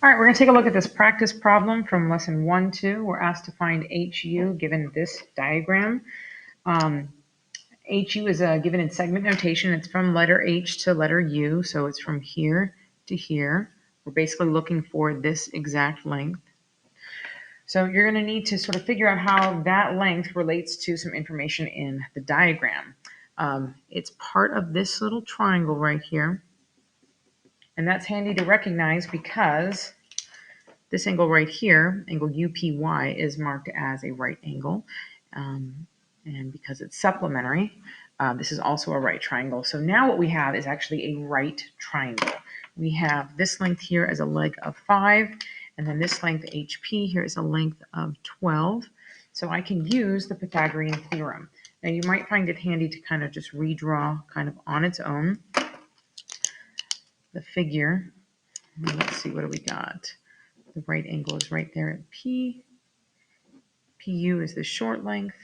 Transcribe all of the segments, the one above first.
All right, we're going to take a look at this practice problem from lesson 1-2. We're asked to find HU given this diagram. HU is given in segment notation. It's from letter H to letter U, so it's from here to here. We're basically looking for this exact length. So you're going to need to sort of figure out how that length relates to some information in the diagram. It's part of this little triangle right here. And that's handy to recognize because this angle right here, angle UPY, is marked as a right angle. And because it's supplementary, this is also a right triangle. So now what we have is actually a right triangle. We have this length here as a leg of 5, and then this length HP here is a length of 12. So I can use the Pythagorean Theorem. Now you might find it handy to kind of just redraw kind of on its own the figure. Let's see, what do we got? The right angle is right there at P. PU is the short length,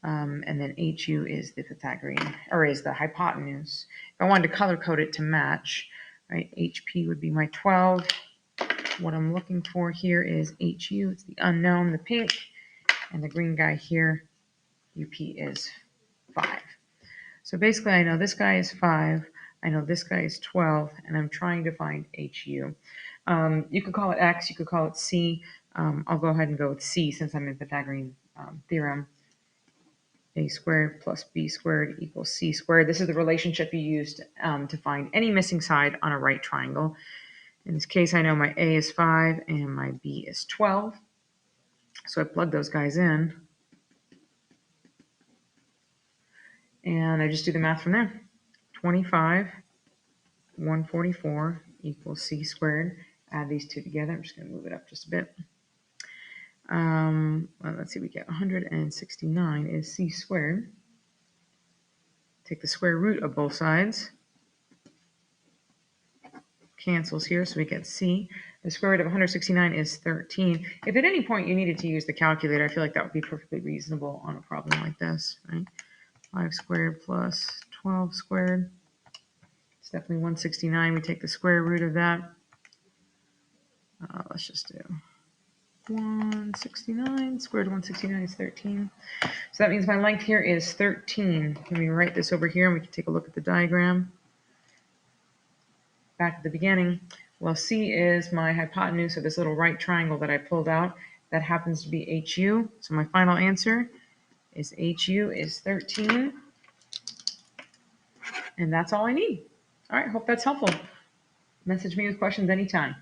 and then HU is the Pythagorean, or is the hypotenuse. If I wanted to color code it to match, right, HP would be my 12. What I'm looking for here is HU, it's the unknown, the pink, and the green guy here, UP is 5. So basically I know this guy is 5, I know this guy is 12, and I'm trying to find HU. You could call it X, you could call it C. I'll go ahead and go with C since I'm in Pythagorean theorem. A squared plus B squared equals C squared. This is the relationship you used to find any missing side on a right triangle. In this case, I know my A is 5 and my B is 12. So I plug those guys in. And I just do the math from there. 25, 144 equals C squared. Add these two together. I'm just going to move it up just a bit. Well, let's see, we get 169 is C squared. Take the square root of both sides. Cancels here, so we get C. The square root of 169 is 13. If at any point you needed to use the calculator, I feel like that would be perfectly reasonable on a problem like this, right? 5 squared plus 12 squared. It's definitely 169. We take the square root of that. Let's just do 169. Square root of 169 is 13. So that means my length here is 13. Let me write this over here and we can take a look at the diagram. Back at the beginning. Well, C is my hypotenuse of this little right triangle that I pulled out. That happens to be HU. So my final answer is HU is 13. And that's all I need. All right, hope that's helpful. Message me with questions anytime.